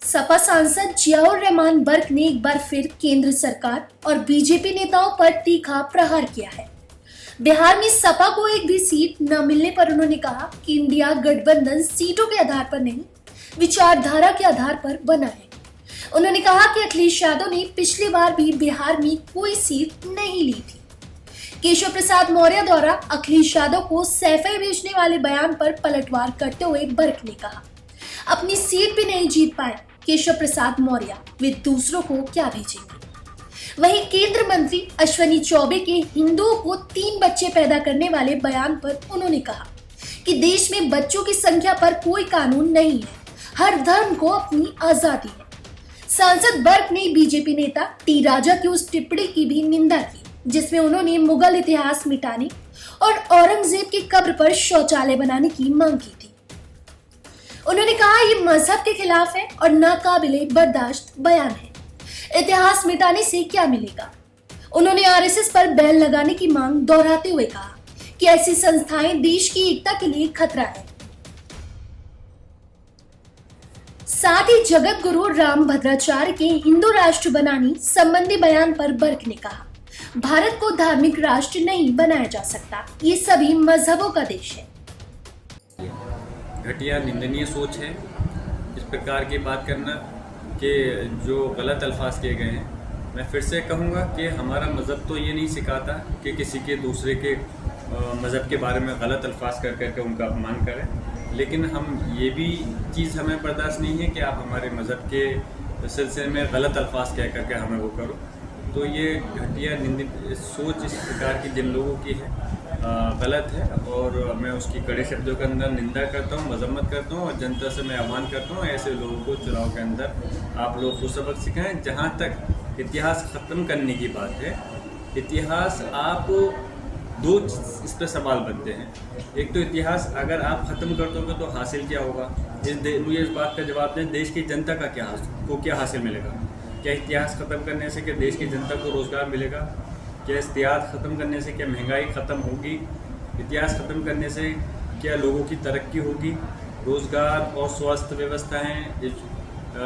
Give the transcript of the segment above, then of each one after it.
सपा सांसद जियाउर रहमान बर्क ने एक बार फिर केंद्र सरकार और बीजेपी नेताओं पर तीखा प्रहार किया है। बिहार में सपा को एक भी सीट न मिलने पर उन्होंने कहा कि इंडिया गठबंधन सीटों के आधार पर नहीं, विचारधारा के आधार पर बना है। उन्होंने कहा कि अखिलेश यादव ने पिछली बार भी बिहार में कोई सीट नहीं ली थी। केशव प्रसाद मौर्य द्वारा अखिलेश यादव को सैफे भेजने वाले बयान पर पलटवार करते हुए बर्क ने कहा, अपनी सीट भी नहीं जीत पाए केशव प्रसाद मौर्य, वे दूसरों को क्या भेजेंगे। वहीं केंद्र मंत्री अश्विनी चौबे के हिंदुओं को 3 बच्चे पैदा करने वाले बयान पर उन्होंने कहा कि देश में बच्चों की संख्या पर कोई कानून नहीं है, हर धर्म को अपनी आजादी है। सांसद बर्क ने बीजेपी नेता टी राजा की उस टिप्पणी की भी निंदा की जिसमें उन्होंने मुगल इतिहास मिटाने और औरंगजेब की कब्र पर शौचालय बनाने की मांग की थी। उन्होंने कहा ये मजहब के खिलाफ है और नाकाबिले बर्दाश्त बयान है। इतिहास मिटाने से क्या मिलेगा। उन्होंने आरएसएस पर बैन लगाने की मांग दोहराते हुए कहा कि ऐसी संस्थाएं देश की एकता के लिए खतरा है। साथ ही जगत गुरु राम भद्राचार्य के हिंदू राष्ट्र बनाने संबंधी बयान पर बर्क ने कहा, भारत को धार्मिक राष्ट्र नहीं बनाया जा सकता, ये सभी मजहबों का देश है। घटिया निंदनीय सोच है इस प्रकार की बात करना कि जो गलत अल्फाज किए गए हैं। मैं फिर से कहूँगा कि हमारा मज़हब तो ये नहीं सिखाता कि किसी के दूसरे के मज़हब के बारे में गलत अल्फाज कर करके उनका अपमान करें, लेकिन हम ये भी चीज़ हमें बर्दाश्त नहीं है कि आप हमारे मज़हब के सिलसिले में गलत अल्फाज कह करके हमें वो करो। तो ये घटिया निंदित सोच इस प्रकार की जिन लोगों की है गलत है और मैं उसकी कड़े शब्दों के अंदर निंदा करता हूँ, मजम्मत करता हूँ और जनता से मैं आह्वान करता हूँ ऐसे लोगों को चुनाव के अंदर आप लोग को सबक सिखाएं। जहाँ तक इतिहास ख़त्म करने की बात है, इतिहास आप 2 इस पर सवाल बनते हैं। एक तो इतिहास अगर आप ख़त्म कर दोगे तो हासिल क्या होगा, मुझे इस बात का जवाब दें, देश की जनता का क्या हासिल मिलेगा। क्या इतिहास ख़त्म करने से क्या देश की जनता को रोज़गार मिलेगा, क्या इतिहास ख़त्म करने से क्या महंगाई ख़त्म होगी, इतिहास ख़त्म करने से क्या लोगों की तरक्की होगी, रोज़गार और स्वास्थ्य व्यवस्थाएँ,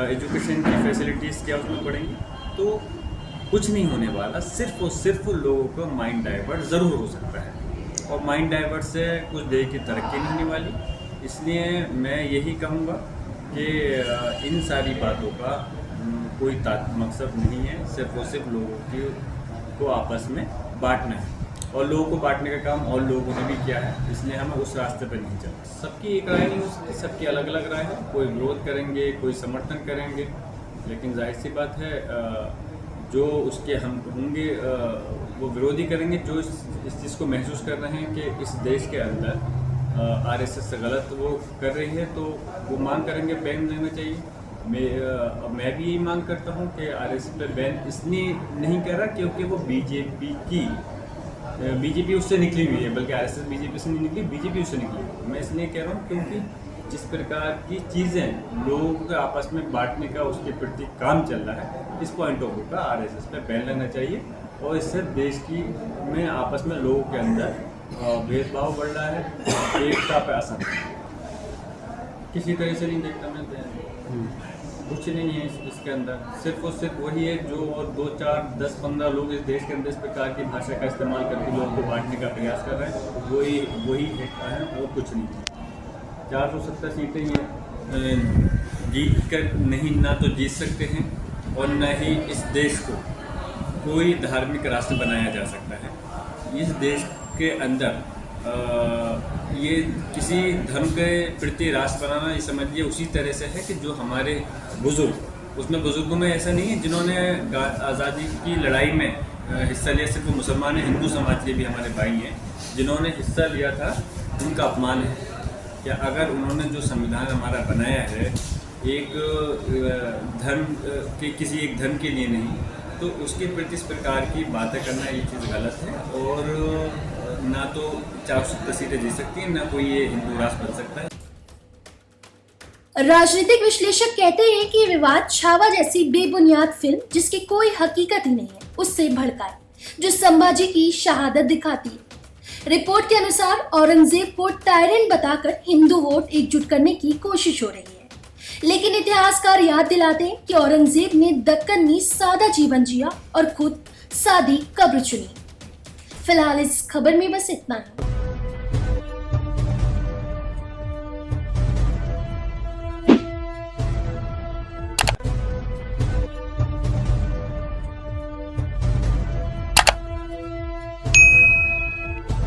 एजुकेशन की फैसिलिटीज़ क्या उसमें बढ़ेंगी। तो कुछ नहीं होने वाला, सिर्फ और सिर्फ लोगों का माइंड डाइवर्ट ज़रूर हो सकता है और माइंड डाइवर्ट से कुछ देश की तरक्की नहीं होने वाली। इसलिए मैं यही कहूँगा कि इन सारी बातों का कोई मकसद नहीं है, सिर्फ और सिर्फ लोगों को आपस में बांटना है और लोगों को बांटने का काम और लोगों ने भी किया है, इसलिए हमें उस रास्ते पर नहीं चलना। सबकी एक राय नहीं हो सकती, सबकी अलग अलग राय है, कोई विरोध करेंगे, कोई समर्थन करेंगे, लेकिन जाहिर सी बात है जो उसके हम होंगे वो विरोधी करेंगे, जो इस चीज़ को महसूस कर रहे हैं कि इस देश के अंदर आरएसएस गलत वो कर रही है, तो वो मांग करेंगे बैन लेना चाहिए। मैं भी यही मांग करता हूँ कि आरएसएस पे बैन इसलिए नहीं कर रहा क्योंकि वो बीजेपी उससे निकली हुई है, बल्कि आरएसएस बीजेपी से नहीं निकली, बीजेपी उससे निकली। मैं इसलिए कह रहा हूँ क्योंकि जिस प्रकार की चीज़ें लोगों को आपस में बांटने का उसके प्रति काम चल रहा है, इस पॉइंट ऑफ व्यू का आरएसएस पे बैन लेना चाहिए और इससे देश में आपस में लोगों के अंदर भेदभाव बढ़ रहा है, एकता पे असर किसी तरह से नहीं देखता मैं। कुछ नहीं है इसके अंदर, सिर्फ और सिर्फ वही है जो और 2, 4, 10, 15 लोग इस देश के अंदर इस प्रकार की भाषा का इस्तेमाल करके लोगों को बांटने का प्रयास कर रहे हैं, वही है और कुछ नहीं है। 470 सीटें ये जीत कर नहीं, ना तो जीत सकते हैं और न ही इस देश को कोई धार्मिक राष्ट्र बनाया जा सकता है। इस देश के अंदर ये किसी धर्म के प्रति राष्ट्र बनाना, ये समझिए उसी तरह से है कि जो हमारे बुजुर्ग, उसमें बुजुर्गों में ऐसा नहीं है जिन्होंने आज़ादी की लड़ाई में हिस्सा लिया, सिर्फ मुसलमान है, हिंदू समाज के भी हमारे भाई हैं जिन्होंने हिस्सा लिया था, उनका अपमान है क्या। अगर उन्होंने जो संविधान हमारा बनाया है एक धर्म के किसी एक धर्म के लिए नहीं, तो उसके प्रति इस प्रकार की बातें करना ये चीज़ गलत है और ना तो 470 सीटें जीत सकती हैं, ना कोई ये हिंदू राष्ट्र बन सकता है। राजनीतिक विश्लेषक कहते हैं कि विवाद छावा जैसी बेबुनियाद फिल्म जिसकी कोई हकीकत ही नहीं है, उससे भड़काए, जो संभाजी की शहादत दिखाती है। रिपोर्ट के अनुसार औरंगजेब को टायरेंट बताकर हिंदू वोट एकजुट करने की कोशिश हो रही है। लेकिन इतिहासकार याद दिलाते हैं कि औरंगजेब ने दक्कन में सादा जीवन जिया और खुद सादी कब्र चुनी। फिलहाल इस खबर में बस इतना ही।